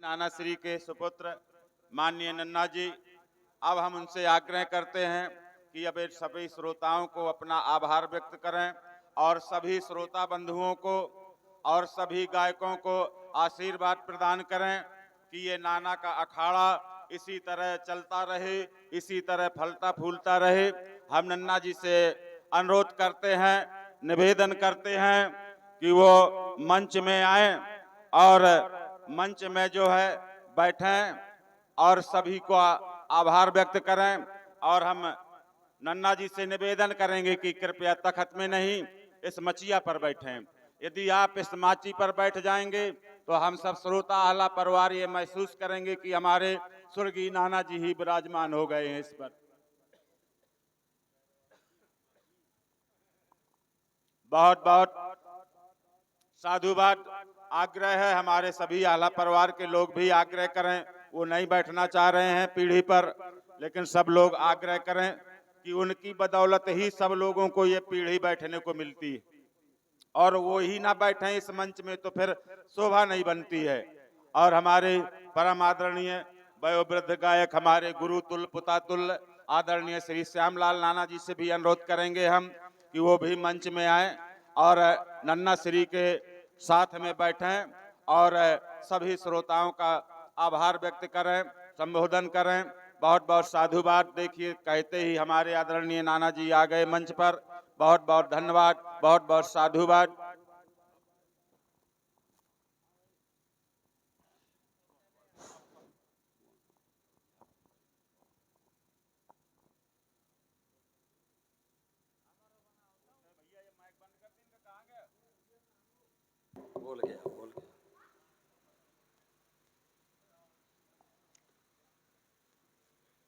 नाना श्री के सुपुत्र माननीय नन्ना जी, अब हम उनसे आग्रह करते हैं कि अब सभी श्रोताओं को अपना आभार व्यक्त करें और सभी श्रोता बंधुओं को और सभी गायकों को आशीर्वाद प्रदान करें कि ये नाना का अखाड़ा इसी तरह चलता रहे, इसी तरह फलता फूलता रहे। हम नन्ना जी से अनुरोध करते हैं, निवेदन करते हैं कि वो मंच में आए और मंच में जो है बैठें और सभी को आभार व्यक्त करें। और हम नन्ना जी से निवेदन करेंगे कि कृपया तख्त में नहीं, इस मचिया पर बैठें। यदि आप इस माची पर बैठ जाएंगे तो हम सब श्रोता आला परिवार ये महसूस करेंगे कि हमारे स्वर्गीय नाना जी ही विराजमान हो गए हैं इस पर। बहुत बहुत साधुवाद। आग्रह है, हमारे सभी आला परिवार के लोग भी आग्रह करें, वो नहीं बैठना चाह रहे हैं पीढ़ी पर, लेकिन सब लोग आग्रह करें कि उनकी बदौलत ही सब लोगों को ये पीढ़ी बैठने को मिलती है, और वो ही ना बैठे इस मंच में तो फिर शोभा नहीं बनती है। और हमारे परम आदरणीय वयोवृद्ध गायक, हमारे गुरु तुल्य पुता तुल्य आदरणीय श्री श्यामलाल नाना जी से भी अनुरोध करेंगे हम कि वो भी मंच में आए और नन्ना श्री के साथ में बैठें और सभी श्रोताओं का आभार व्यक्त करें, संबोधन करें। बहुत बहुत साधुवाद। देखिए, कहते ही हमारे आदरणीय नाना जी आ गए मंच पर। बहुत बहुत धन्यवाद, बहुत बहुत साधुवाद। बोल गया।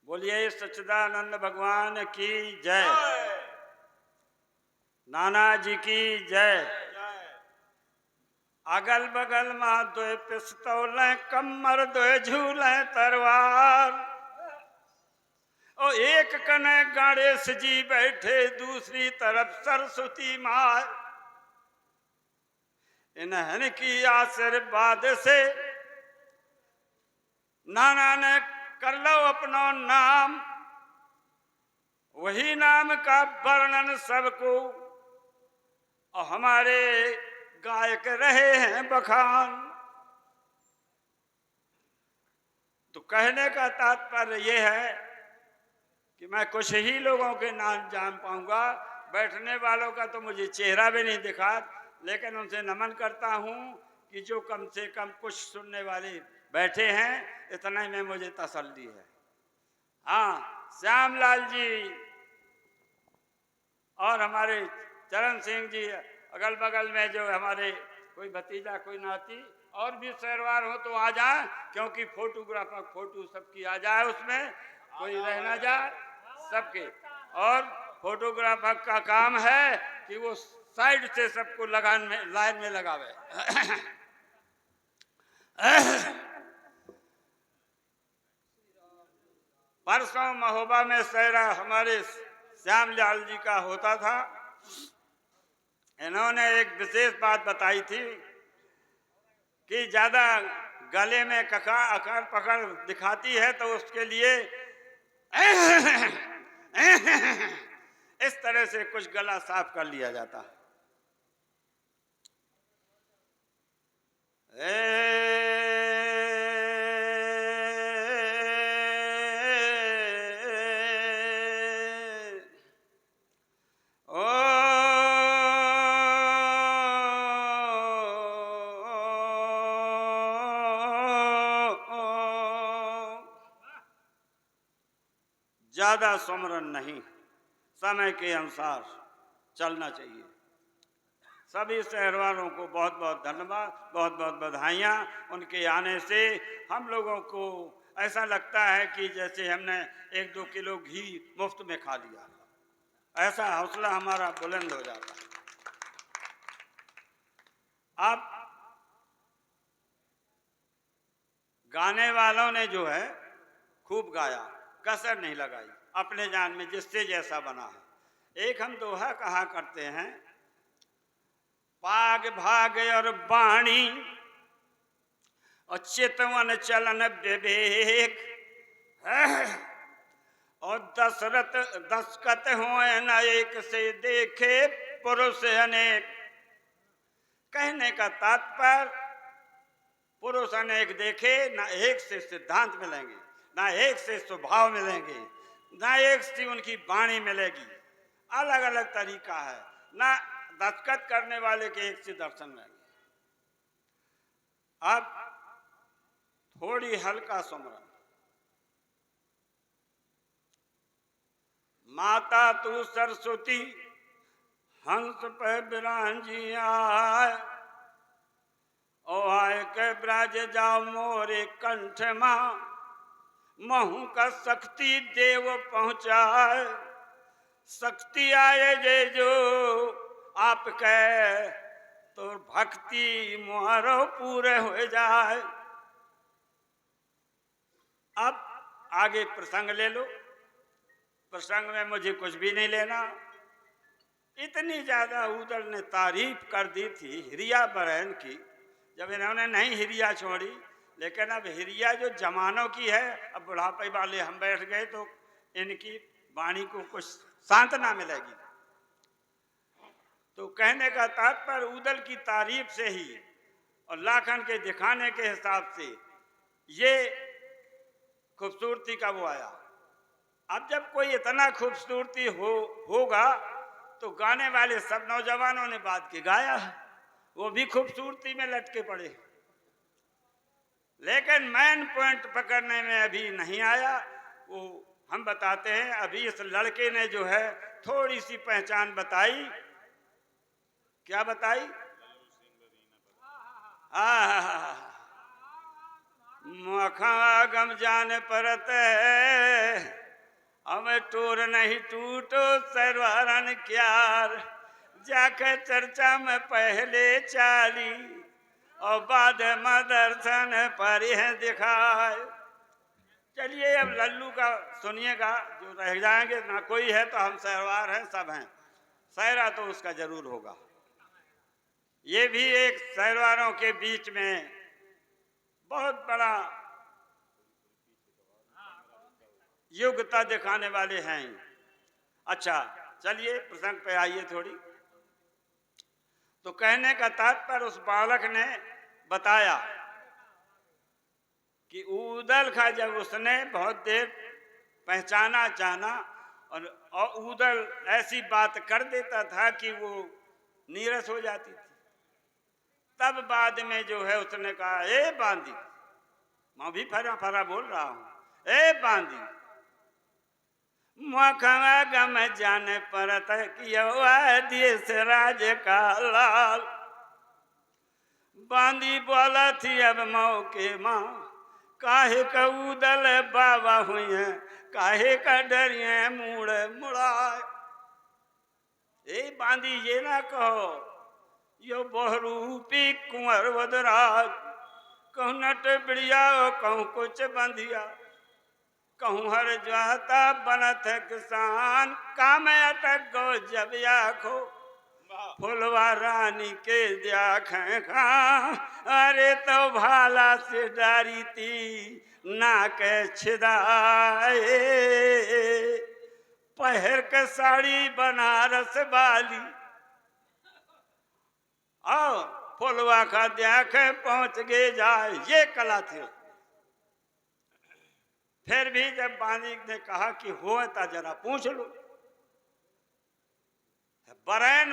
बोलिए सच्चिदानंद भगवान की जय, नाना जी की जय। अगल बगल में दो पिस्तौल, कमर दो झूले तलवार, और एक कने गणेश जी बैठे, दूसरी तरफ सरस्वती माँ। इन्हन की आशीर्वाद से नाना ने कर लो अपना नाम, वही नाम का वर्णन सबको, और हमारे गायक रहे हैं बखान। तो कहने का तात्पर्य यह है कि मैं कुछ ही लोगों के नाम जान पाऊंगा, बैठने वालों का तो मुझे चेहरा भी नहीं दिखा, लेकिन उनसे नमन करता हूं कि जो कम से कम कुछ सुनने वाले बैठे हैं, इतना ही में मुझे तसल्ली है। हाँ, श्यामलाल जी और हमारे चरण सिंह जी, अगल बगल में जो हमारे कोई भतीजा कोई नाती और भी शहरवार हो तो आ जाए, क्योंकि फोटोग्राफर फोटो सबकी आ जाए, उसमें कोई रह ना जाए सबके। और फोटोग्राफर का काम है कि वो साइड से सबको लगान में लाइन में लगावे। परसों महोबा में सहरा हमारे श्यामलाल जी का होता था। इन्होंने एक विशेष बात बताई थी कि ज्यादा गले में अकड़ पकड़ दिखाती है तो उसके लिए इस तरह से कुछ गला साफ कर लिया जाता है। ज्यादा सुमरन नहीं, समय के अनुसार चलना चाहिए। सभी शहर वालों को बहुत बहुत धन्यवाद, बहुत बहुत बधाइयाँ। उनके आने से हम लोगों को ऐसा लगता है कि जैसे हमने 1-2 किलो घी मुफ्त में खा लिया, ऐसा हौसला हमारा बुलंद हो जाता है। अब गाने वालों ने जो है खूब गाया, कसर नहीं लगाई, अपने जान में जिससे जैसा बना है। एक हम दोहा कहा करते हैं, पाग भाग और बाणी और चितवन चलन विवेक, और दशरथ दशकत होए न एक से देखे पुरुष अनेक। कहने का तात्पर्य पुरुष अनेक देखे, ना एक से सिद्धांत मिलेंगे, ना एक से स्वभाव मिलेंगे, ना एक से उनकी वाणी मिलेगी, अलग अलग तरीका है, ना दस्तखत करने वाले के एक से दर्शन मिलेंगे। अब थोड़ी हल्का सुमरन। माता तू सरस्वती हंस पे बिरांजी आए, ओ आय के ब्राज जाओ मोरे कंठ मां, महू का शक्ति देव पहुंचाए। शक्ति आए जे जो आप कह, तो भक्ति मुहारो पूरे हो जाए। अब आगे प्रसंग ले लो, प्रसंग में मुझे कुछ भी नहीं लेना। इतनी ज्यादा उदल ने तारीफ कर दी थी हिरिया बहन की, जब इन्होंने नहीं हिरिया छोड़ी, लेकिन अब हिरिया जो जमानों की है, अब बुढ़ापे वाले हम बैठ गए तो इनकी वाणी को कुछ सांत्वना मिलेगी। तो कहने का तात्पर्य उदल की तारीफ से ही और लाखन के दिखाने के हिसाब से ये खूबसूरती का वो आया। अब जब कोई इतना खूबसूरती होगा तो गाने वाले सब नौजवानों ने बात के गाया है, वो भी खूबसूरती में लटके पड़े, लेकिन मेन पॉइंट पकड़ने में अभी नहीं आया। वो हम बताते हैं, अभी इस लड़के ने जो है थोड़ी सी पहचान बताई। क्या बताई? मखा गम जान परत है, हमें टूर नहीं टूटो सरवारन क्यार। जाके चर्चा में पहले चाली और बाद में दर्शन पर है दिखाए। चलिए अब लल्लू का सुनिएगा, जो रह जाएंगे ना कोई है तो हम सहरवार हैं, सब हैं, सहरा तो उसका जरूर होगा। ये भी एक सहरवारों के बीच में बहुत बड़ा योग्यता दिखाने वाले हैं। अच्छा चलिए प्रसंग पे आइए थोड़ी। तो कहने का तात्पर्य उस बालक ने बताया कि उदल का जब उसने बहुत देर पहचाना जाना और उदल ऐसी बात कर देता था कि वो नीरस हो जाती थी, तब बाद में जो है उसने कहा, ए बांदी, मैं भी फरा फरा बोल रहा हूं, ए बांदी, मखवा गम जाने परत देश राज का लाल। बांदी बोला थी अब मौके माँ, काहे का उदल बाबा हुई है, काहे का डरिए मुड़ मुड़ाए। ए बांदी ये ना कहो, यो बहुरूपी कुंवर वदराज, कहूँ नट बिड़िया कहूँ कुछ बंधिया, कहूँ हर जाता बनत किसान, काम अटक गो जब आखो फुलवा रानी के देखें खा। अरे तो भाला से डारी थी ना के छिदाए, पहर के साड़ी बनारस वाली, आओ फुलवा का देखे पहुंच गए जाए, ये कला थी। फिर भी जब बांदी ने कहा कि हो तो जरा पूछ लो, बरैन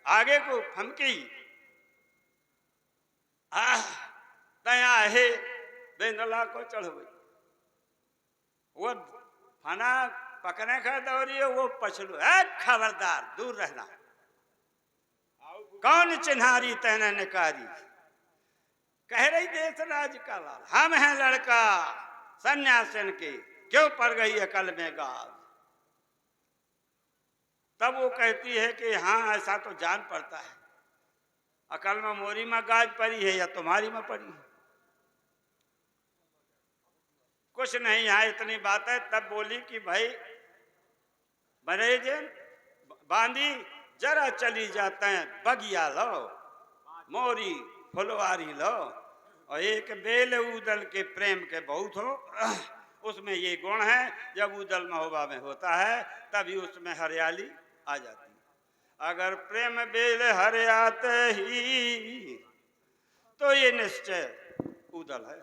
आगे को फमकी, तया है बेंदला को चढ़ गई। वो फना पकने का दौरी है, वो पछलू है, खबरदार दूर रहना, कौन चिन्हारी तैने निकारी, कह रही देश राज का लाल, हम हैं लड़का सन्यासन के, क्यों पड़ गई अकल में गाज। तब वो कहती है कि हाँ ऐसा तो जान पड़ता है, अकल में मोरी में गाज पड़ी है या तुम्हारी में पड़ी है, कुछ नहीं यहाँ इतनी बात है। तब बोली कि भाई बरेजन बांदी जरा चली जाते हैं, बगिया लो, मोरी फुलवारी लो और एक बेल ऊदल के प्रेम के बहुत हो, उसमें ये गुण है, जब ऊदल महोबा में होता है तभी उसमें हरियाली आ जाती है। अगर प्रेम बेल हरियाते ही तो ये निश्चय ऊदल है।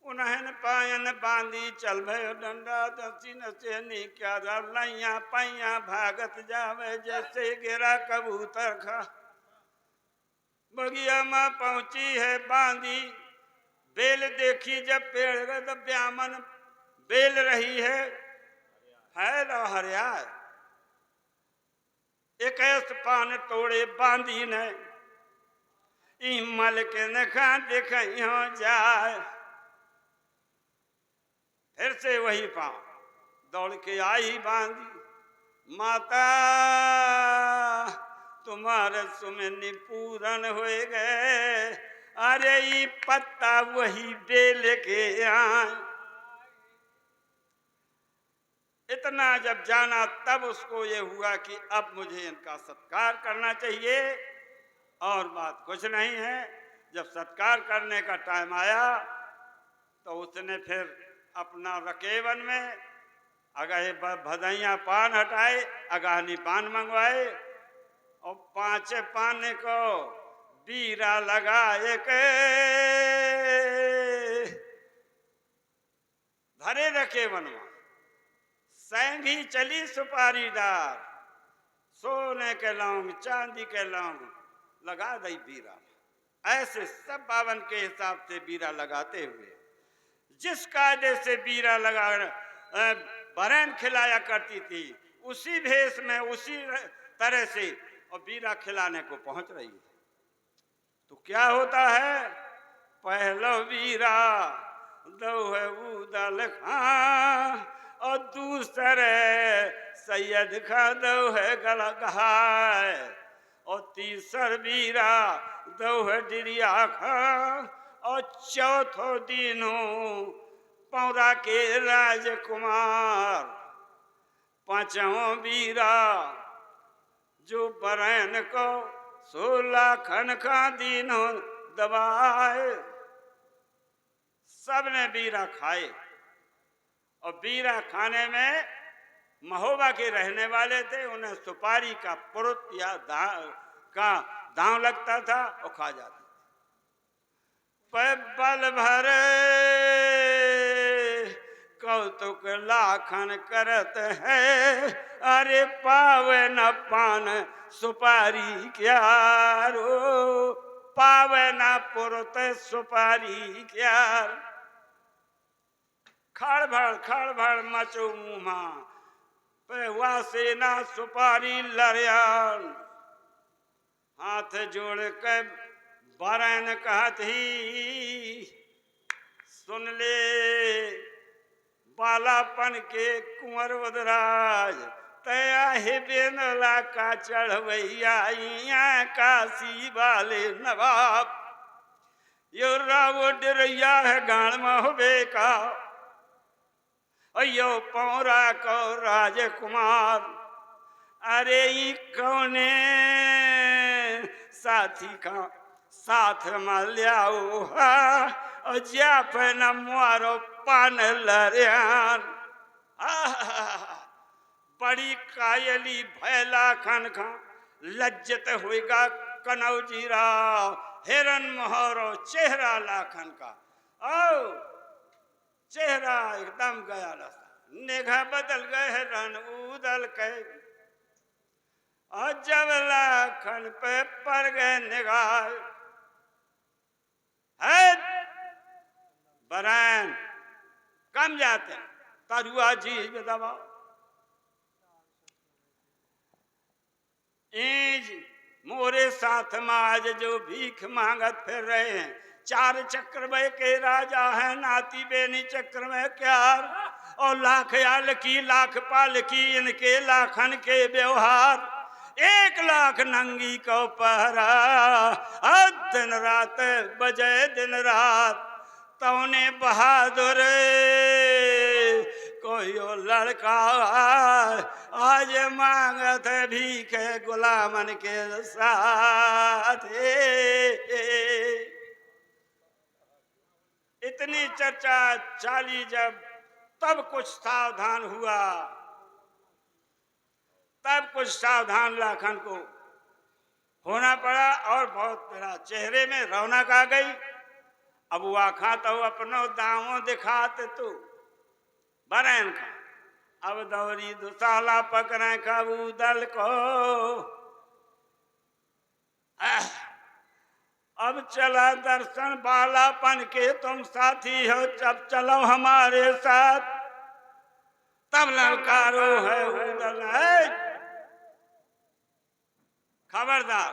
उन्हें पायन बांधी चल भयो डंडा दसी नसे क्या लैया पैया भागत जावे जैसे गिरा कबूतर खा। बगिया में पहुंची है बांधी, बेल देखी जब पेड़ तो ब्यामन बेल रही है लो हरिया। इक्कीस पान तोड़े बांधी ने, मल के नखा देख जाए। फिर से वही पांव दौड़ के आई बांधी, माता तुम्हारे सुमनी पूरन हो गए। अरे ये पत्ता वही बेल के आए। इतना जब जाना तब उसको ये हुआ कि अब मुझे इनका सत्कार करना चाहिए, और बात कुछ नहीं है। जब सत्कार करने का टाइम आया तो उसने फिर अपना रकेवन में अगहे भदैया पान हटाए, अगाहनी पान मंगवाए, और 5 पान को बीरा लगाए के धरे रकेवन में। सैंगी चली सुपारी डार, सोने के लौंग चांदी के लौंग लगा दई बीरा। ऐसे सब बावन के हिसाब से बीरा लगाते हुए, जिस कायदे से बीरा लगा बरन खिलाया करती थी, उसी भेष में उसी तरह से और बीरा खिलाने को पहुंच रही है। तो क्या होता है, पहलो बीरा दो है ऊदल खां, और दूसरे सैयद खा दो है गला गहाय, और तीसर बीरा दो है डिरिया खां, और चौथो दिनों पौरा के राजकुमार। 5वां बीरा जो बरैन को 16 खन का दिनों दबाए। सबने बीरा खाए, और बीरा खाने में महोबा के रहने वाले थे, उन्हें सुपारी का पुरुत या दांव लगता था और खा जाते। बल भरे कौतुक लाखन करत है, अरे पावे न पान सुपारी क्या रो, पावे न पुरुत सुपारी क्या। खड़भड़ मचो मुमा पेवा से ना सुपारी लरियान। हाथ जोड़ के बरन कहत ही, सुन ले बालापन के कुंवर उदराज, तया हे बेनला का चढ़वैया काशी वाले नवाब। यो रावो डरैया है गान महोबे का, अयो पौरा को राजकुमार। अरे ई कौने साथी का साथ मल्याओ और जाप न मारो पान लरियान। बड़ी कायली भैला खन खा लज्जत होगा कनौजीरा, हिरन मोहरो चेहरा लाखन का। ओ चेहरा एकदम गया रास्ता, निगाह बदल गए रन उदल के, और जब लाखन पे पड़ गए निगाह है बरैन कम जाते तरुआ जी दबा। इंज मोरे साथ में आज जो भीख मांगत फिर रहे हैं, 4 चक्र में के राजा है, नाती बेनी चक्र में क्यार, और लाख आल की लाख पाल की इनके लाखन के व्यवहार। 1 लाख नंगी को पहरा, दिन रात बजे दिन रात, तौने बहादुर को कोई ओ लड़का आज मांगत भीख गुलामन के साथ। इतनी चर्चा चाली जब, तब कुछ सावधान हुआ, तब कुछ सावधान लाखन को होना पड़ा और बहुत मेरा चेहरे में रौनक आ गई। अब वो आखा तो अपनो दामों दिखाते तो बरैन का, अब दौरी दुसाला पकड़े कबूदल को। अब चला दर्शन बालापन के तुम साथी हो, जब चलो हमारे साथ, तब ललकारो है उदल है। खबरदार,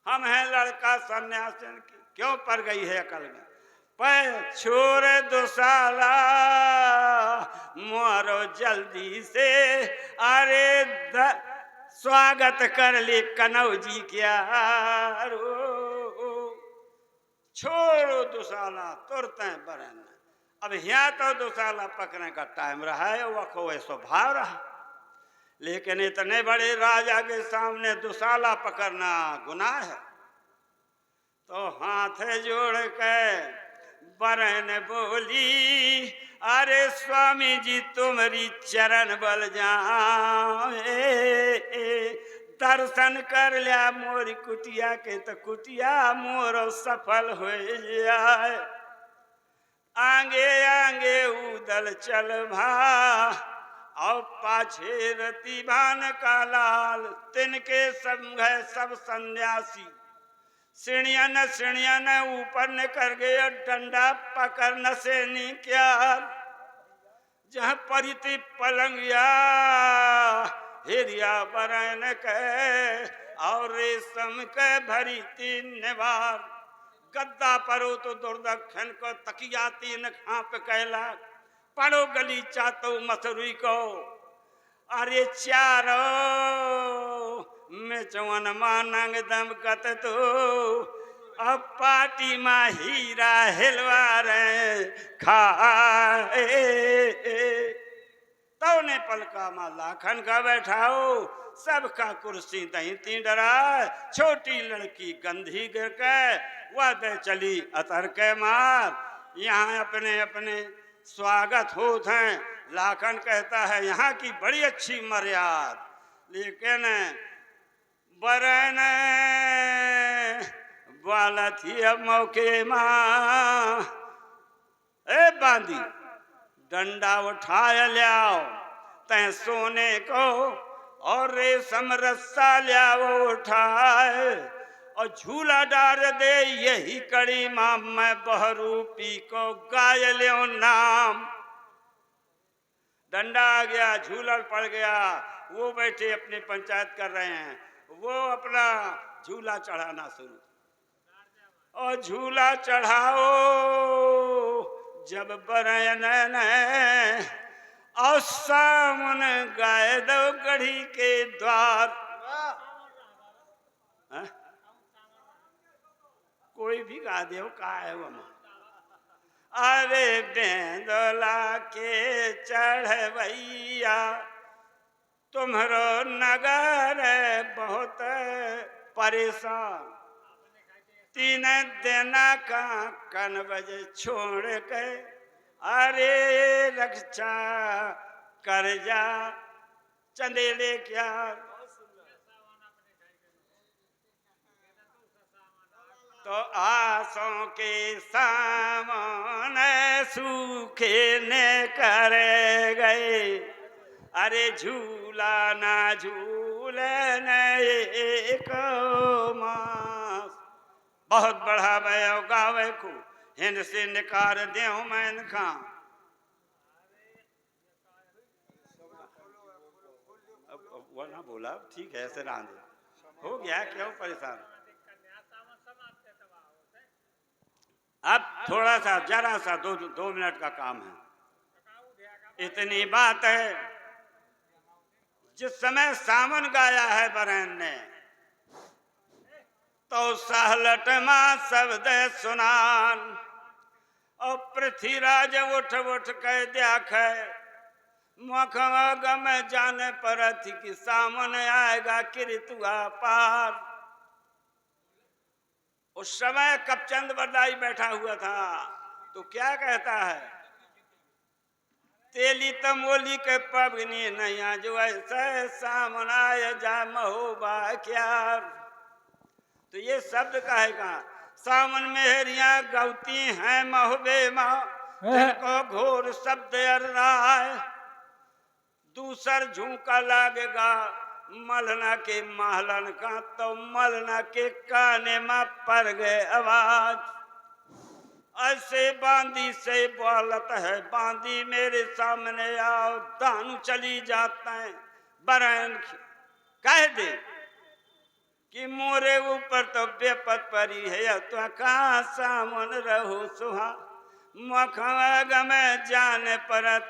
हम हैं लड़का सन्यासिन की, क्यों पर गई है अकल में। पर छोर दुसाला मारो जल्दी से, अरे स्वागत कर ले कनौजी क्या रो। छोड़ो दुसाला तुरते बरन। अब यहाँ तो दुसाला पकड़ने का टाइम रहा है, वह स्वभाव रहा, लेकिन इतने बड़े राजा के सामने दुसाला पकड़ना गुनाह है। तो हाथ जोड़ के बरन बोली, अरे स्वामी जी तुम्हारी चरण बल जाए, दर्शन कर लिया मोरी कुटिया के, तो कुटिया मोर सफल हो जाए। आगे आगे उदल चल भा, और पाछे रतिभान का लाल, तिनके संग है सब सन्यासी। सिणियन सिणियन ऊपर न कर गए, डंडा पकड़ न से नी क्या। जहाँ परिति पलंगिया हिरिया बरन के, और रेशम के भरी तीन निवार। गद्दा परो तो दुर्दक्षिण को, तकिया तीन खाप कैला, पड़ो गली चातो मसरूई को। अरे चारो में चवन मानंग दम कत तो, अब पाटी मा हीरा हिलवा रहे खाए। तो ने पलका मा लाखन का बैठाओ, सबका कुर्सी दही ती डरा। छोटी लड़की गंधी गिर के, वह दे चली अतर के मार। यहाँ अपने अपने स्वागत होत हैं। लाखन कहता है यहाँ की बड़ी अच्छी मर्याद, लेकिन बरन वाला थी अब मौके माँ। ए बांदी डंडा उठाया लियाओ, तय सोने को और रेशम रस्सा लियाओ उठाए, और झूला डार दे यही कड़ी माँ। मैं बहरूपी को गाय लियो नाम। डंडा आ गया, झूला पड़ गया, वो बैठे अपनी पंचायत कर रहे हैं, वो अपना झूला चढ़ाना शुरू। और झूला चढ़ाओ जब बरन और सामने गाय दो गढ़ी के द्वार। कोई भी गा दे का है वो। अरे बेंदोला के चढ़वैया, तुम्हारो नगर बहुत परेशान। तीन देना का कन बजे छोड़ के, अरे रक्षा कर जा चंदेले क्या। तो आसों के सामने सूखे ने कर गए, अरे झूला ना झूलने एक मास। बहुत बढ़ा भयो गावे को, हिंद से निकार देव मैन खा। वो ना बोला ठीक है, ऐसे रांध हो गया, क्यों परेशान। अब थोड़ा सा जरा सा दो मिनट का काम है। इतनी बात है, जिस समय सावन गाया है बरन ने, तो सहलट मां शब्द सुनान। और पृथ्वीराज उठ उठ कह देख मखवा गम जाने पर थी कि सामने आएगा किरतुआ पार। उस समय कपचंद बरदाई बैठा हुआ था तो क्या कहता है, तेली तमोली के पवनी नैया जो ऐसे सामने जा महोबा क्या। तो ये शब्द कहेगा सामन मेहरिया गौती हैं महोबे माँ जिनको घोर शब्द अर्राय। दूसर झुमका लागेगा मलना के महलन का तो मलना के काने में पड़ गए आवाज। ऐसे बांदी से बोलत है बांदी मेरे सामने आओ दानू चली जाता है। बरन कह दे कि मोरे ऊपर तो बेपत परी है तो कहाँ सामन रहो सुहा। मखवा में जाने परत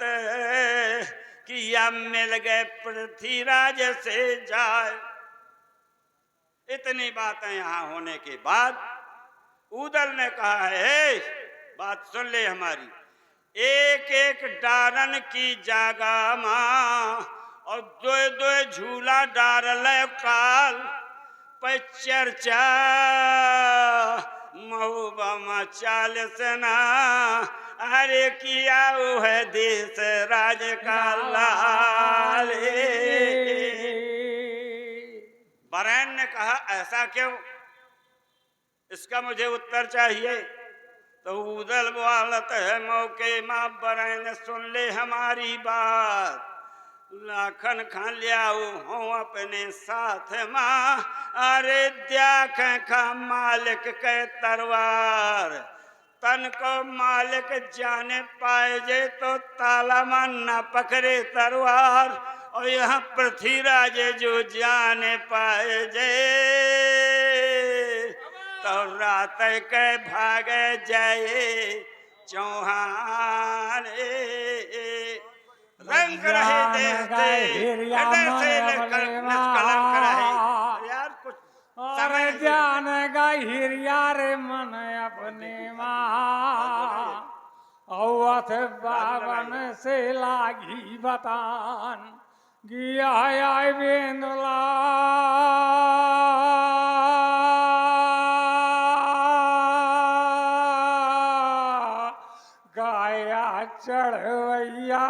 कि या मिल गए पृथ्वीराज से जाए। इतनी बातें यहां होने के बाद उदल ने कहा है बात सुन ले हमारी, एक एक डारन की जागा मां और दो दो झूला डारल काल पे चर्चा महुबा चाल सना। अरे किया वो है देश राज का लाल। बरैन ने कहा ऐसा क्यों, इसका मुझे उत्तर चाहिए। तो उदल बोलत है मौके माँ बरैन सुन ले हमारी बात। लाखन खा लियाओ हो अपने साथ माँ। अरे देख खा मालिक के तरवार तन को मालिक जाने पाए जे तो ताला मन न पकड़े तरवार। और यहाँ पृथ्वीराज जो जाने पाए जे तो रात के भागे जाए चौहान। रंग रहे देश हृदय से निष्कलंक रहे। यार कुछ समय जान गई हिरिया रे मन अपने माँ औथ बावन से लागी बतान गिया आय बेंदुला गाया चढ़वैया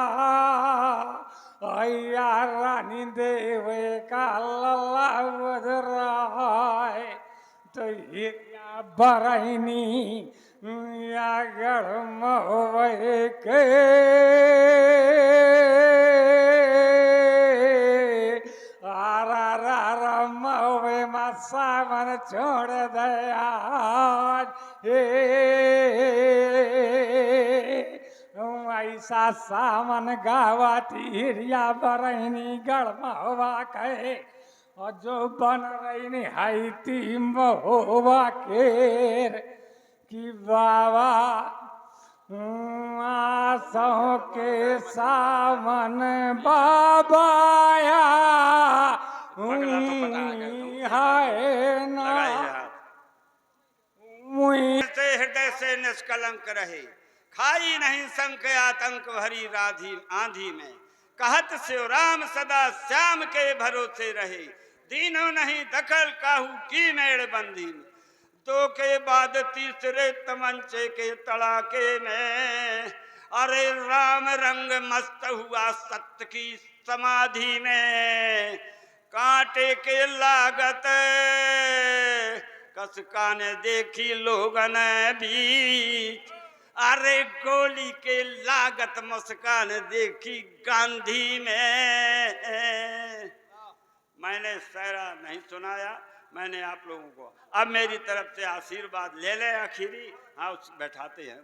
अया रानी देवे का लल्ला बदराय। तो हिरिया बरहनी या गढ़ महोबे के आरा रा महोबे मा सावन छोड़ दया। ऐसा सामन गावाती हिरिया बरहनी गढ़ महोबा कहे और जो बन रही है ती महोबा केर कि बाबा आसों के सामन बाबाया हाय ना से हृदय से निष्कलंक रहे। खाई नहीं संक आतंक भरी राधी आंधी में। कहत शिवराम सदा श्याम के भरोसे रहे। दीनों नहीं दखल काहू की मेड़ बंदी में। दो के बाद तीसरे तमंचे के तड़ाके में अरे राम रंग मस्त हुआ सत्य की समाधि में। कांटे के लागत कसका ने देखी लोगन बीच। अरे गोली के लागत मुस्कान देखी गांधी में। मैंने सहरा नहीं सुनाया, मैंने आप लोगों को अब मेरी तरफ से आशीर्वाद ले ले। आखिरी हाँ बैठाते हैं।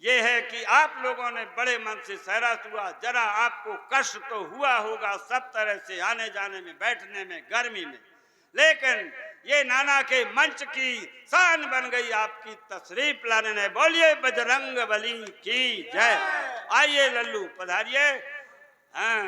ये है कि आप लोगों ने बड़े मन से सहरा हुआ। जरा आपको कष्ट तो हुआ होगा सब तरह से आने जाने में बैठने में गर्मी में, लेकिन ये नाना के मंच की शान बन गई आपकी तशरीफ लाने ने। बोलिए बजरंग बली की जय। आइए लल्लू पधारिए। हाँ